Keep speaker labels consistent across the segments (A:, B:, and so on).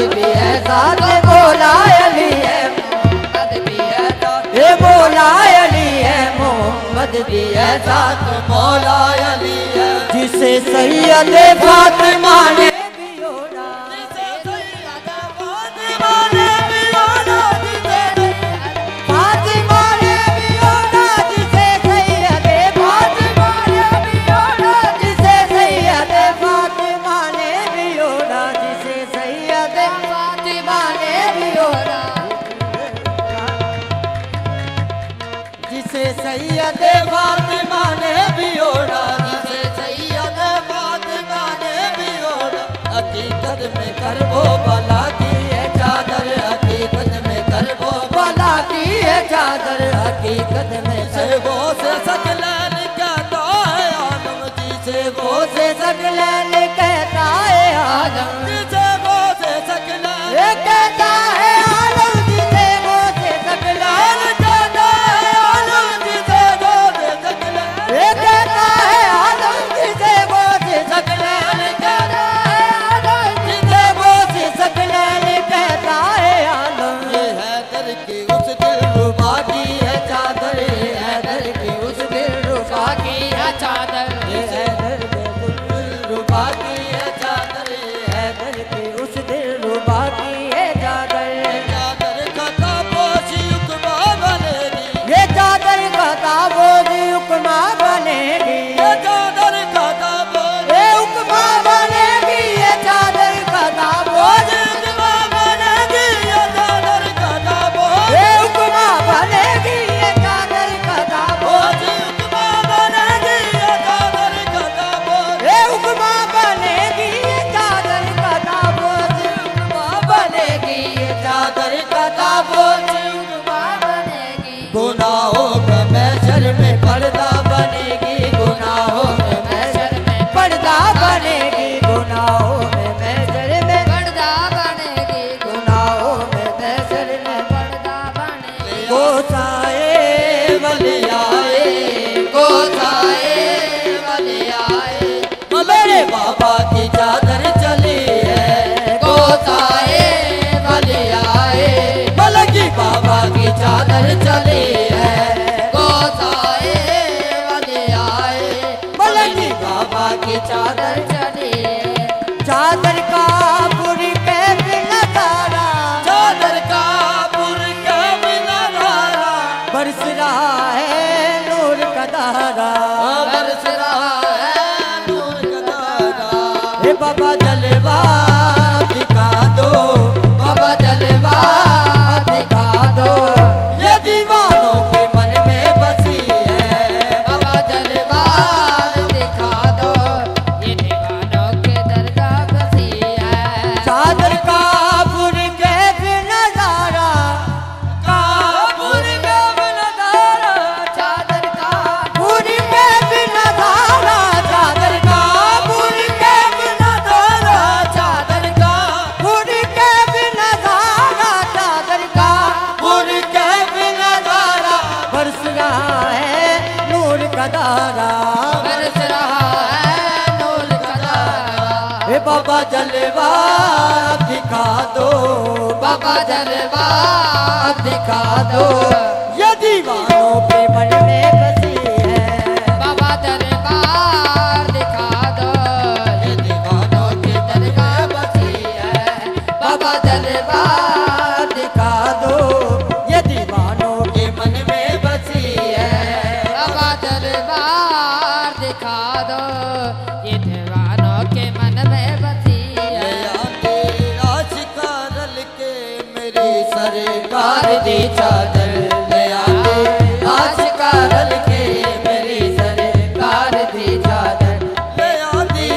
A: भी है साथ, मौला अली है मोहम्मद भी है साथ, ये मौला अली है मोहम्मद भी है साथ, मौला अली है। जिसे सैयद फातिमा ने सैयद फातिमा ने भी ओढ़ा, जिसे सैयद फातिमा ने भी ओढ़ा। हकीकत में करबो भला की है चादर, हकीकत में करबो भला की है चादर, हकीकत में करबो से सकलैन कहता है आलम, जिसे वो से सकलैन कहता है आलम, जिसे वो से सकलैन कहता है आलम, जिसे वो से सकलैन कहता है आलम, जिसे वो से सकलैन कहता है आलम, जिसे वो से सकलैन कहता है आलम, जिसे वो से सकलैन कहता है आलम। ये हैदर की उस दिलरुबा की है चादर, ये हैदर की उस दिलरुबा की है चादर, ये हैदर की दिलरुबा की है चादर, ये हैदर की उस दिलरुबा की है चादर। चादर का ताबोशी उकमा बनेगी, ये चादर का ताबोशी उकमा बनेगी, ये चादर का ताबोशी उकमा बनेगी, ये चादर का ताबोशी उकमा बनेगी, ये चादर का ताबोशी उकमा बनेगी, ये चादर का ताबोशी उकमा बनेगी, ये चादर का ताबोशी उकमा बनेगी, ये चादर का ताबोशी उकमा बनेगी, ये चादर का ताबोशी उकमा बनेगी। गुनाहों के महशर में पर्दा बनेगी, गुनाहों के महशर में पर्दा बनेगी, गुनाहों में महशर में पर्दा बनेगी, गुनाहों में महशर में पर्दा बनेगी। गोसाए वली आए, गोसाए वली आए, मेरे बाबा की चादर चली है, गोसाए वली आए, मलकी बाबा की चादर चली है, गोसाए वली आए, मलकी बाबा की चादर चली है। चादर का बुरी के बिना तारा, चादर का बुरी के बिना तारा, बरस रहा है नूर का धारा, बरस रहा है नूर का धारा। हे बाबा जलवा दिखा दो, बाबा जलवा दिखा दो, ये दीवानों के मन में बसी है, बाबा जलवा दिखा दो, ये दीवानों के दरगाह बसी है। चादर का बुरी के बिना नजारा, काबुर के बिना नजारा, चादर का बुरी के बिना नजारा, चादर का बुरी के बिना नजारा, चादर का बुरी के बिना नजारा, चादर का बुरी के बिना नजारा, बरस रहा है नूर का धारा, बरस रहा है नूर का धारा। हे बाबा जलवा दिखा दो, बाबा जलवा दिखा दो, ये दीवानों के मन में बसी है, बाबा दरबार दिखा दो, ये दीवानों के दरगाह बसी है, बाबा दरबार दिखा दो, ये दीवानों के मन में बसी है, बाबा दरबार दिखा दो, ये दीवानों के मन में बसी है। आशिका रल के मेरी सरकार दी चादर, ले आते आशिका रल के मेरी सरकार दी चादर, ले आती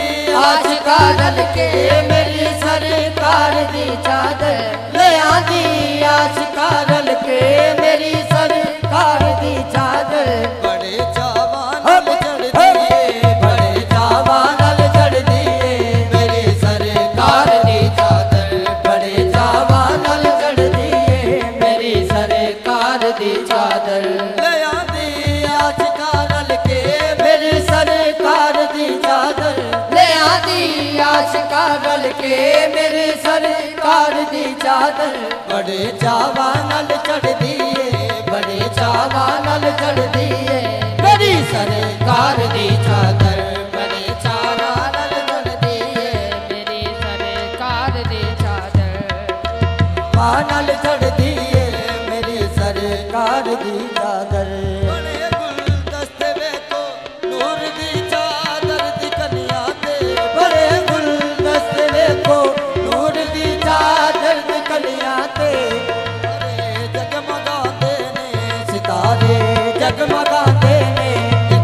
A: आशिका रल के मेरी सरकार दी चादर, ले आती आशिका रल के मेरी सरकार दी चादर। बड़े जवान चढ़ दिए, बड़े जवान चढ़ दिए, मेरी सरकार दी चादर, बड़े जवान चढ़ दिए, मेरी सरकार दी चादर, ले आती आशिका रल के मेरी सरकार दी चादर, ले आती आशिका रल के मेरी सरकार दी चादर बड़े चावा नल चढ़ दिए, बड़े चावा नल चढ़ दिए मेरी सरकार दी चादर बड़े चावा नल चढ़ दिए
B: मेरी सरकार दी चादर
A: नल चढ़ दिए मेरी सरकार दी चादर। जगमगाते ने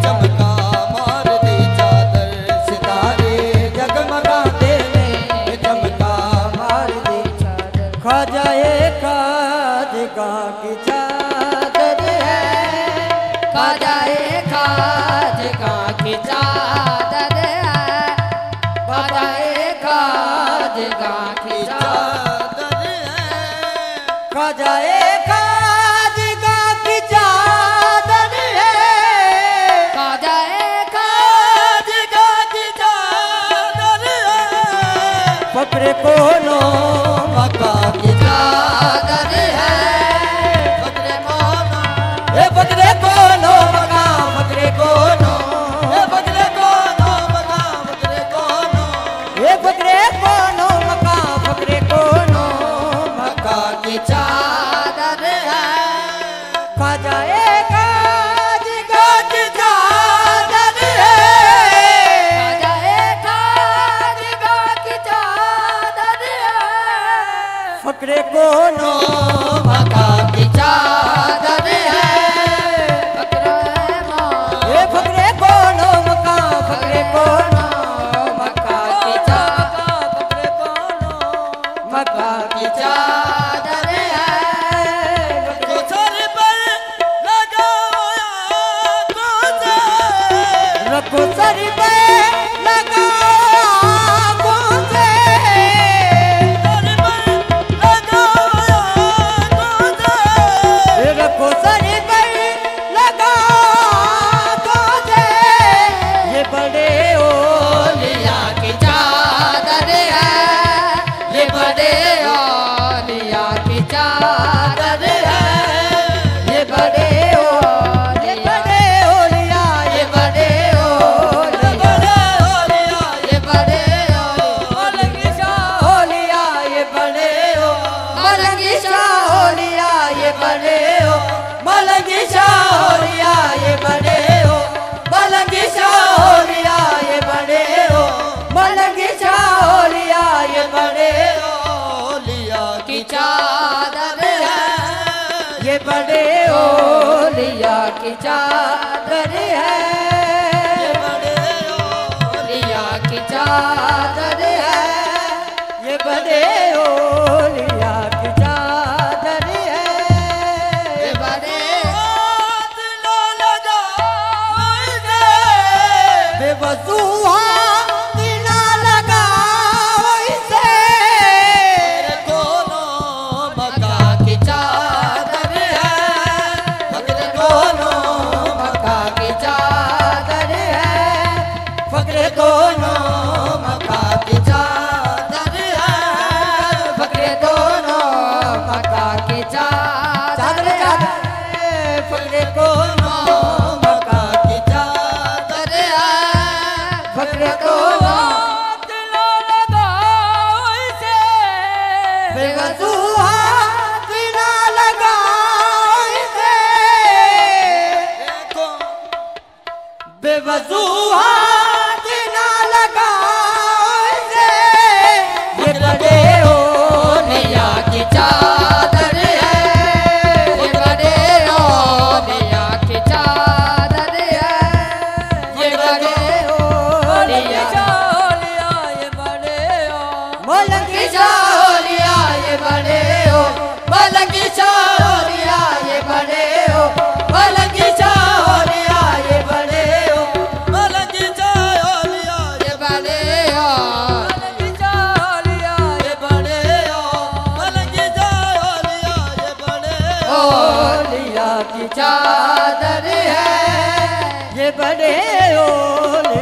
A: चमका मार दी चादर, सितारे जगमगाते ने चमका मार दी चादर। ख्वाजाए खाजगा की चादर है,
B: ख्वाजाए खाजगा की चादर है, ख्वाजाए खाजगा की चादर है,
A: ख्वाजाए फक्रे कोनो मक्का की चादर है, फक्रे कोनो ए फक्रे कोनो मक्का, फक्रे कोनो ए फक्रे कोनो मक्का, फक्रे कोनो ए फक्रे कोनो मक्का, फक्रे कोनो मक्का की चादर है। ख्वाजाए खाजगा की चादर है, ख्वाजाए खाजगा की चादर फक्रे कोनो मक्का की चादर है, फक्रे कोनो मक्का, फक्रे कोनो मक्का की चादर, फक्रे कोनो मक्का की चादर है। रखो सर पर लगाओ आँखों से, रखो सर पर ये बड़े ओलिया की चादर है, ये बड़े ओलिया की चादर है, ये बड़े ओलिया की चादर है, ये बड़े दिलों लगाओ इसे, बेवजूहा दिना लगाओ इसे, कोनो मक्का की चादर है, फक्रे कोनो मक्का की चादर है, फक्रे कोनो मक्का की चादर है, फक्रे कोनो मक्का की चादर है, फक्रे कोनो मक्का की चादर है, फक्रे कोनो दिलों लगाओ इसे, बेवजूहा दिना लगाओ इसे, बेवजूहा दिना लगाओ इसे, ये बड़े ओलिया की चादर है, ये बड़े ओलिया की चादर है, ये बड़े ओलिया ये बड़े मलंगी चालिया ये बड़े हो, मलंगी चालिया ये बड़े हो, मलंगी चालिया ये बड़े हो, मलंगी चालिया ये बड़े हो, मलंगी चालिया ये बड़े हो, मलंगी चालिया ये बड़े हो, ओलिया की चादर है, ये बड़े ओलिया